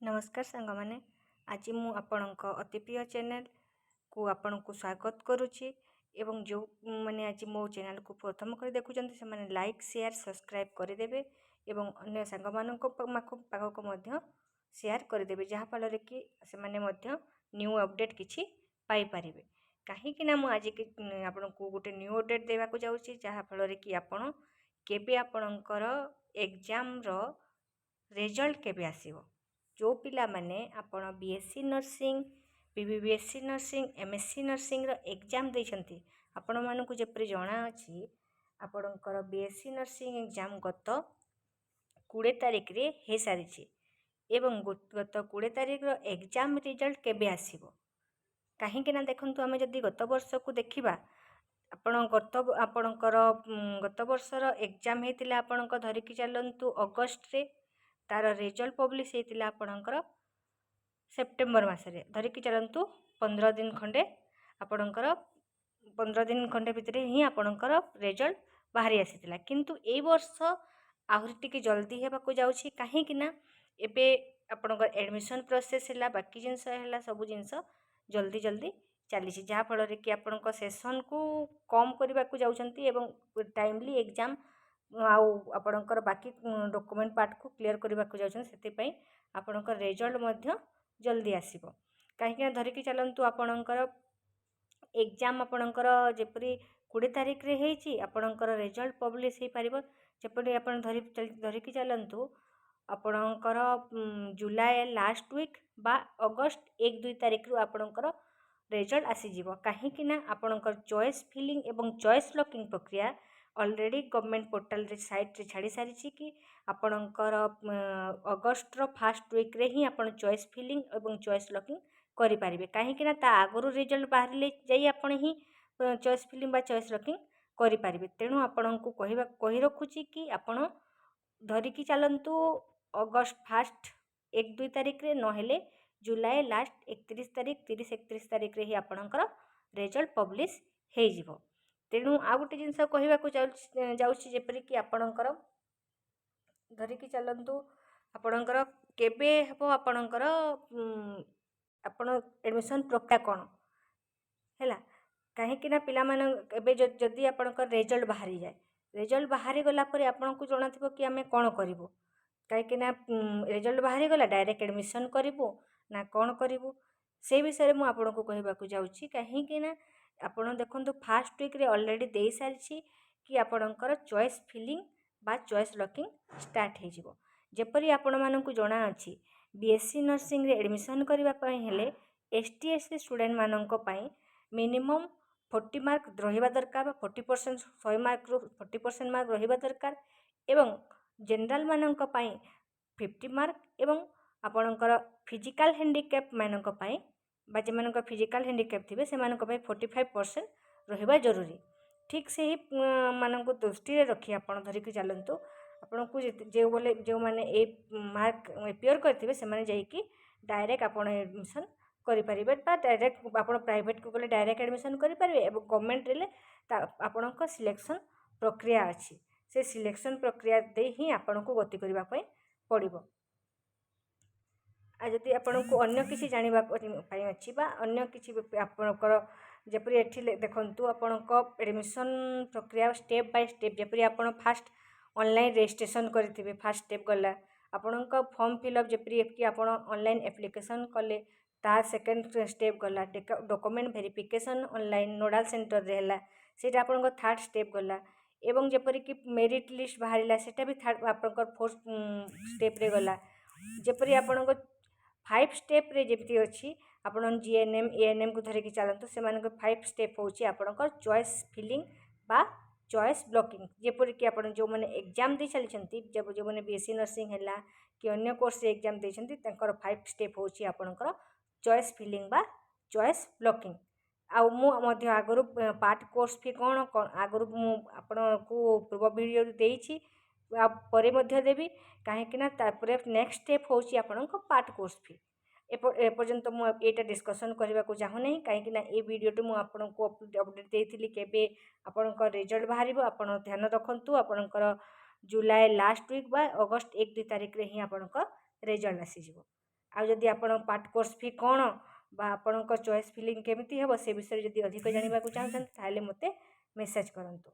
नमस्कार सांग मैंने आज मु आपणक अति प्रिय चैनल को आपण को स्वागत करुच्ची एवं जो मैंने आज मो चैनल को प्रथम कर देखुं से मैंने लाइक शेयर सब्सक्राइब करदेवे एवं अन्य सांग मान पाखक शेयर करदेवे जहाँफल कि से न्यू अपडेट किसी पाइपर कहीं मुझे आपण को गोटे न्यू अपडेट देवाक जाऊँगी जहाँफल कि आपण केबे आपणकर एग्जाम रिजल्ट केबे आसीबो जो पिला माने आपण BSc nursing BBSc nursing MSc nursing रो एग्जाम देछंती आपण मानकु जेपरि जणा अछि आपणकर बीएससी नर्सिंग एग्जाम गत 20 तारिख रे हे सारिछि एवं गत 20 तारिख रो एग्जाम रिजल्ट केबे आसीबो काहे कि ना देखंतु आमे जदी गत वर्ष को देखिबा आपणकर गत वर्षर एग्जाम हेतिला आपणक धरिकी चलंतु अगस्त रे तार रिजल्ट पब्लिश होता आपणकर सेप्टेम्बर मसरे धरिकी चलतु 15 दिन खंडे आपणकर 15 दिन खंडे भितर ही आपणकर रिजल्ट बाहरी आसीथिला किंतु ए वर्ष आहरी टिके जल्दी हेबाकू जाउछि काहे कि ना एबे आपणकर एडमिशन प्रोसेस हैला बाकी जिंस हैला सब जिंस जल्दी जल्दी चली जहाँ फल कि आपणक सेशन को कम करने को जाउछंती एवं टाइमली एग्जाम आपणकर बाकी डॉक्यूमेंट पार्ट को क्लियर करने को जाती आपणकर रिजल्ट मध्य जल्दी आसीबो कहीं धरिकी चलतु आपणकर एग्जाम आपणकर जेपरी 20 तारिख रे हेची आपणकर रिजल्ट पब्लिश हो पारिबो जेपरी आपण धरिकी चलतु आपणकर जुलाई लास्ट वीक बा अगस्त 1-2 तारिख रु आपणकर रिजल्ट आसीजिवो कहीं आपणकर चॉइस फिलिंग एवं चॉइस लॉकिंग प्रक्रिया ऑलरेडी गवर्नमेंट पोर्टल रे साइट रे छाड़ी सारी कि आपणकर अगस्त रो फर्स्ट वीक रे ही आपण चॉइस फिलिंग एवं चॉइस लॉकिंग करि पारिबे काहे ता आगरु रिजल्ट बाहरले जाई आपण ही चॉइस फिलिंग बा चॉइस लॉकिंग करि पारिबे तेणु आपण को कहि रखुची कि आपण धरिकी चलंतु अगस्त फर्स्ट 1-2 तारिख रे नहेले जुलाई लास्ट 31 तारिख 30-31 तारिख रे ही आपणकर रिजल्ट पब्लिश हे जिवो तेणु आ गोटे जिनस कहवाक जाऊँगी जेपरिक आपणकर धरिकी चलतु आपणकर केबे हेबो आपणकर आपण एडमिशन प्रक्रिया कौन है कहीं पिला मान एबे जदि आपणकर रिजल्ट बाहरी जाए रिजल्ट बाहरी गला पर आपन को जणा थिबो कि आमे कोन करिवो कहीं रिजल्ट बाहरी गला डायरेक्ट एडमिशन करिवो ना कौन करिवो से विषय में आपन को कहवाक जाऊँगी कहीं आपण देखो फास्ट वीक रे ऑलरेडी दे सारी कि आपणकर चॉइस फिलिंग बा चॉइस लॉकिंग स्टार्ट हो जिवो जेपरी आपण मानकु जणा अछि बीएससी नर्सिंग रे एडमिशन करबा पई हेले एसटीएससी स्टूडेंट मानक पई मिनिमम 40 मार्क रहिबा दरकार 40% 100 मार्क रु 40% मार्क रहिबा दरकार एवं जनरल मानक पई 50 मार्क एवं आपणकर फिजिकल हैंडिकैप मानक पई बा जे फिजिकल हैंडिकैप थे से 45% रहिबा जरूरी ठीक से ही मानक दृष्टि रखी आप धरिकी चलतु आपन को जो मैंने ए मार्क एपियर करते से डायरेक्ट आप एडमिशन करें डायरेक्ट आप प्राइवेट को गले डायरेक्ट एडमिशन करेंगे और गवर्नमेंट रे आपण सिलेक्शन प्रक्रिया अच्छी से सिलेक्शन प्रक्रिया दे ही आपण को गति करने पड़ो जदि आपण को अन्य किसी जाना अच्छी अन्य किसी आपणकर जपरी एठी देखंतु आपणक एडमिशन प्रक्रिया स्टेप बाय स्टेप जपरी आपण फास्ट ऑनलाइन रजिस्ट्रेशन करथिबे फास्ट स्टेप गला आपणक फॉर्म फिलअप जपरी कि आपण ऑनलाइन एप्लिकेशन कले तार सेकेंड स्टेप गला डॉक्यूमेंट वेरिफिकेशन ऑनलाइन नोडाल सेंटर रे हला सेटा आपणक थर्ड स्टेप गला एवं जपरी कि मेरिट लिस्ट बाहरिला सेटा भी थर्ड आपणकर फोर्थ स्टेप रे गला जपरी आपणक 5 स्टेप रे जेमती अछि आपण जीएनएम एएनएम को धरिकी चलतु से 5 स्टेप होची आपणकर चॉइस फिलिंग बा चॉइस ब्लॉकिंग जेपरि कि आपण जो माने एग्जाम दे चली जब जो माने बीएससी नर्सिंग हैला कि अन्य कोर्स एग्जाम देछंती तंकर 5 स्टेप होची आपणकर चॉइस फिलिंग बा चॉइस ब्लॉकिंग आ मु मध्य आगरु पार्ट कोर्स फी कौन आगरु मु आपण को पूर्व वीडियो देइछि परे मध्य देवी कहीं नेक्स्ट स्टेप होची आपणक पार्ट कोर्स फी एपर्यंत मुझे डिस्कसन करने को चाहूना कहीं ये वीडियो मुझे अपडेट देती केबे आपणकर रिजल्ट बाहर आप ध्यान रखु आपणकर जुलाई लास्ट वीक बा अगस्त 1-2 तारिख रे ही आपणकर रिजल्ट आसीजिवो ଆଉ ଯଦି ଆପଣ ପାର୍ଟ କୋର୍ସ ଫି କ'ଣ ବା ଆପଣଙ୍କ ଚଏସ୍ ଫିଲିଂ କେମିତି ହେବ ସେ ବିଷୟରେ ଯଦି ଅଧିକ ଜାଣିବାକୁ ଚାହୁଁଛନ୍ତି ତାହେଲେ ମୋତେ ମେସେଜ୍ କରନ୍ତୁ।